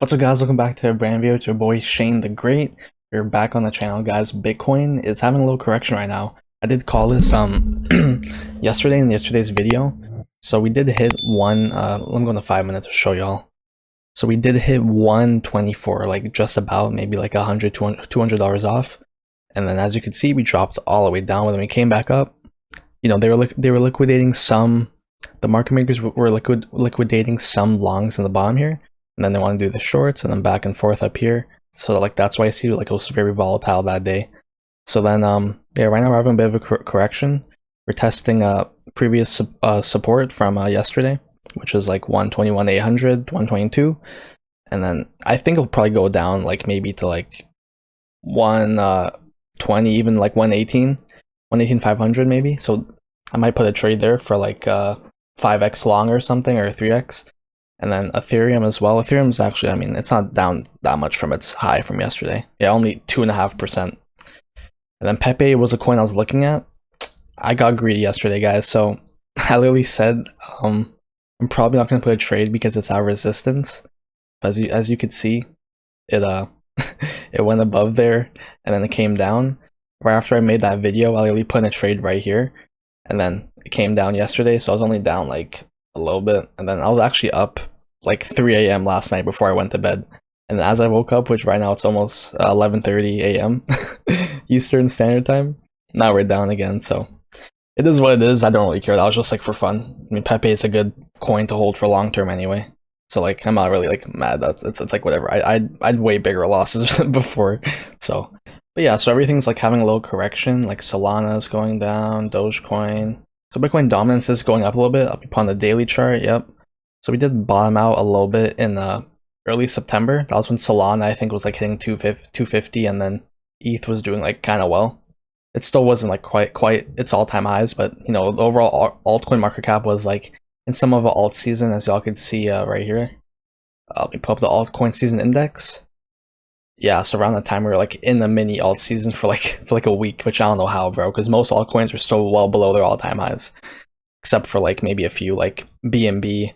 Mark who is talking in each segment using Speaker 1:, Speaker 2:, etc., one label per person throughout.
Speaker 1: What's up guys, welcome back to a brand video. It's your boy Shane the Great. We're back on the channel guys. Bitcoin is having a little correction right now. I did call this yesterday in yesterday's video. So we did hit one let me go into 5 minutes to show y'all. So we did hit 124, like just about, maybe like $200 off. And then as you can see, we dropped all the way down. When we came back up, you know, they were liquidating some, the market makers were liquidating some longs in the bottom here. And then they want to do the shorts and then back and forth up here. So like that's why I see like it was very volatile that day. So then yeah, right now we're having a bit of a correction. We're testing previous support from yesterday, which is like 121,800, 122, and then I think it'll probably go down like maybe to like 120, even like 118,500 maybe. So I might put a trade there for like 5x long or something, or 3x. And then Ethereum as well. Ethereum's actually, I mean, it's not down that much from its high from yesterday. Yeah, only 2.5%. And then Pepe was a coin I was looking at. I got greedy yesterday, guys. So I literally said, I'm probably not going to put a trade because it's at resistance. As you could see, it it went above there and then it came down. Right after I made that video, I literally put in a trade right here. And then it came down yesterday, so I was only down like a little bit, and then I was actually up like 3 a.m. last night before I went to bed. And as I woke up, which right now it's almost 11:30 a.m. Eastern Standard Time, now we're down again. So it is what it is. I don't really care. That was just like for fun. I mean, Pepe is a good coin to hold for long term anyway. So like I'm not really like mad that it's like whatever. I'd way bigger losses before. So but yeah, so everything's like having a little correction. Like Solana is going down, Dogecoin. So Bitcoin dominance is going up a little bit up on the daily chart. Yep. So we did bottom out a little bit in early September. That was when Solana, I think, was like hitting 250, and then ETH was doing like kind of well. It still wasn't like quite its all-time highs, but you know, the overall altcoin market cap was like in some of the alt season, as y'all could see right here. Let me pull up the altcoin season index. Yeah, so around that time we were like in the mini alt season for like a week, which I don't know how, bro, because most altcoins were still well below their all-time highs, except for like maybe a few like BNB,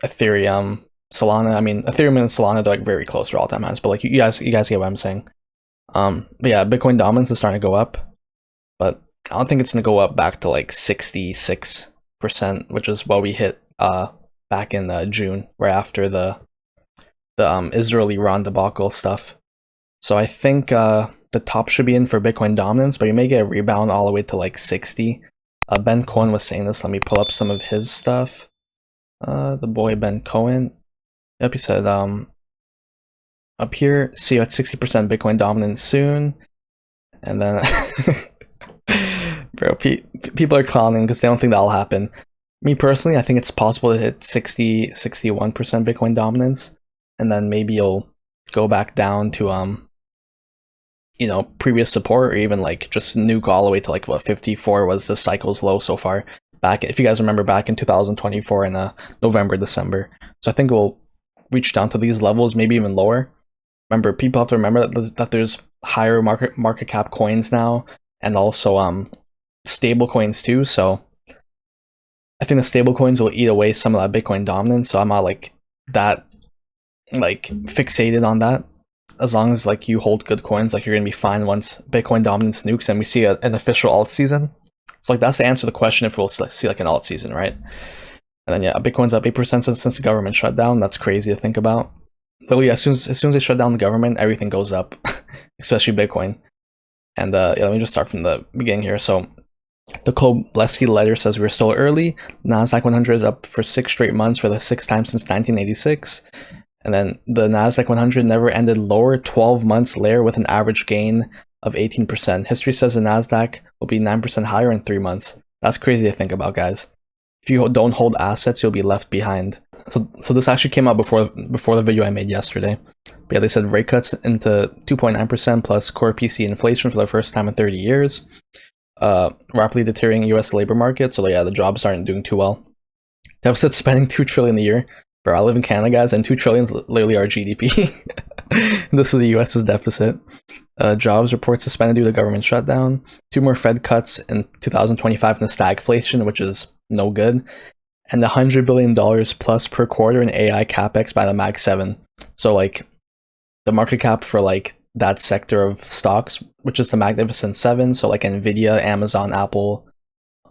Speaker 1: Ethereum, Solana. I mean, Ethereum and Solana, they're like very close to all-time highs, but like you guys get what I'm saying. But yeah, Bitcoin dominance is starting to go up, but I don't think it's gonna go up back to like 66%, which is what we hit back in June, right after the Israel-Iran debacle stuff. So I think the top should be in for Bitcoin dominance, but you may get a rebound all the way to like 60. Ben Cohen was saying this. Let me pull up some of his stuff. The boy Ben Cohen. Yep, he said up here, see you at 60% Bitcoin dominance soon. And then bro, people are clowning because they don't think that'll happen. Me personally, I think it's possible to hit 61% Bitcoin dominance. And then maybe you'll go back down to you know, previous support, or even like just nuke all the way to like what 54 was the cycle's low so far. Back, if you guys remember, back in 2024 in November, December. So I think we'll reach down to these levels, maybe even lower. Remember, people have to remember that there's higher market cap coins now, and also stable coins too. So I think the stable coins will eat away some of that Bitcoin dominance. So I'm not like that like fixated on that. As long as like you hold good coins, like you're gonna be fine once Bitcoin dominance nukes and we see an official alt season. So like that's the answer to the question, if we'll see like an alt season, right? And then yeah, Bitcoin's up 8% since the government shut down. That's crazy to think about. Literally, as soon as they shut down the government, everything goes up, especially Bitcoin. And yeah, let me just start from the beginning here. So the Kobleski letter says we're still early. Nasdaq 100 is up for 6 straight months for the 6th time since 1986. And then the Nasdaq 100 never ended lower 12 months later with an average gain of 18%. History says the Nasdaq will be 9% higher in 3 months. That's crazy to think about, guys. If you don't hold assets, you'll be left behind. So this actually came out before the video I made yesterday. But yeah, they said rate cuts into 2.9% plus core PC inflation for the first time in 30 years. Rapidly deteriorating U.S. labor market. So yeah, the jobs aren't doing too well. Deficit spending $2 trillion a year. Bro, I live in Canada, guys, and $2 trillion is literally our GDP. This is the US's deficit. Jobs report suspended due to government shutdown. 2 more Fed cuts in 2025 in the stagflation, which is no good. and $100 billion plus per quarter in AI capex by the Mag 7. So like the market cap for like that sector of stocks, which is the Magnificent Seven, so like Nvidia, Amazon, Apple,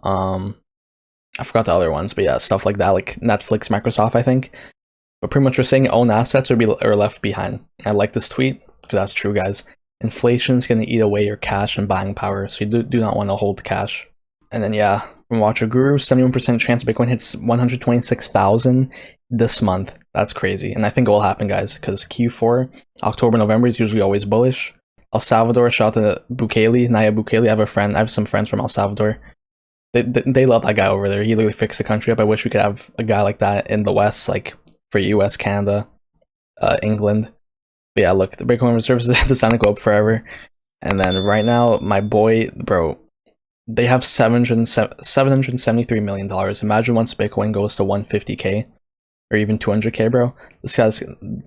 Speaker 1: I forgot the other ones, but yeah, stuff like that, like Netflix, Microsoft, I think. But pretty much we're saying own assets are left behind. I like this tweet because that's true, guys. Inflation is going to eat away your cash and buying power, so you do not want to hold cash. And then yeah, from Watcher Guru, 71% chance Bitcoin hits 126,000 this month. That's crazy, and I think it will happen, guys, because Q4, October, November is usually always bullish. El Salvador, shout out to Bukele, Naya Bukele. I have some friends from El Salvador. They love that guy over there. He literally fixed the country up. I wish we could have a guy like that in the West, like for US, Canada, England. But yeah, look, the Bitcoin reserves decided to go up forever. And then right now, my boy, bro, they have $773 million. Imagine once Bitcoin goes to 150K or even 200K, bro.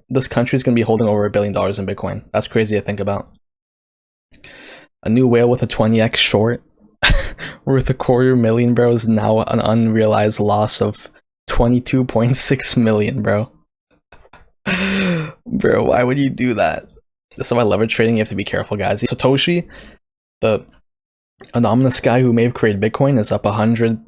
Speaker 1: This country's gonna be holding over $1 billion in Bitcoin. That's crazy to think about. A new whale with a 20x short worth $250,000, bro, is now an unrealized loss of 22.6 million, bro. Bro, why would you do that? So by leverage trading, you have to be careful, guys. Satoshi, the anonymous guy who may have created Bitcoin, is up 100,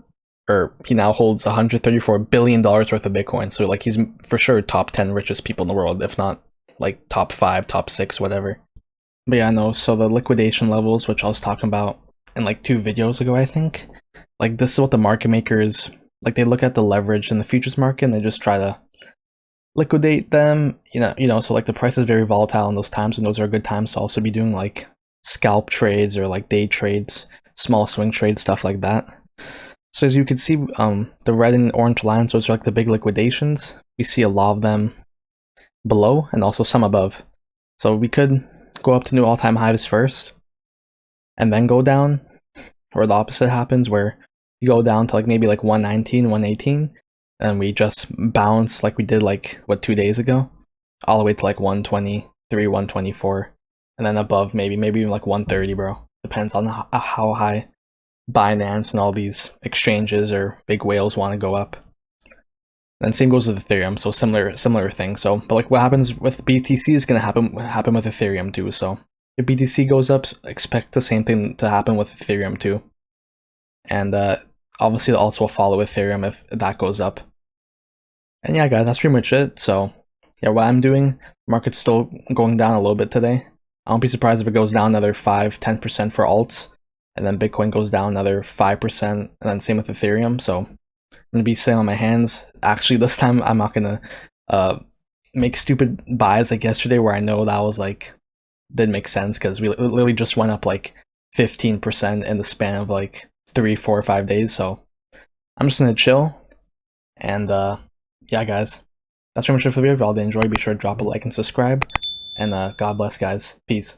Speaker 1: or he now holds $134 billion worth of Bitcoin. So like he's for sure top 10 richest people in the world, if not like top 5, top 6, whatever. But yeah, no, so the liquidation levels, which I was talking about in like 2 videos ago, I think, like this is what the market makers, like they look at the leverage in the futures market and they just try to liquidate them, you know, so like the price is very volatile in those times, and those are good times to also be doing like scalp trades or like day trades, small swing trades, stuff like that. So as you can see, the red and orange lines, those are like the big liquidations. We see a lot of them below and also some above. So we could go up to new all-time highs first and then go down, or the opposite happens where you go down to like maybe like 119, 118, and we just bounce like we did like, what, 2 days ago, all the way to like 123, 124, and then above maybe even like 130, bro. Depends on how high Binance and all these exchanges or big whales want to go up. And same goes with Ethereum, so similar thing. So, but like what happens with BTC is gonna happen with Ethereum too. So if BTC goes up, expect the same thing to happen with Ethereum too. And obviously it also will follow Ethereum if that goes up. And yeah, guys, that's pretty much it. So yeah, what I'm doing, market's still going down a little bit today. I won't be surprised if it goes down another 5-10% for alts, and then Bitcoin goes down another 5%, and then same with Ethereum. So I'm gonna be sitting on my hands. Actually, this time I'm not gonna make stupid buys like yesterday, where I know that was like didn't make sense because we literally just went up like 15% in the span of like 3, 4, or 5 days. So I'm just gonna chill. And yeah, guys, that's pretty much it for the video. If y'all did enjoy, be sure to drop a like and subscribe. And God bless, guys. Peace.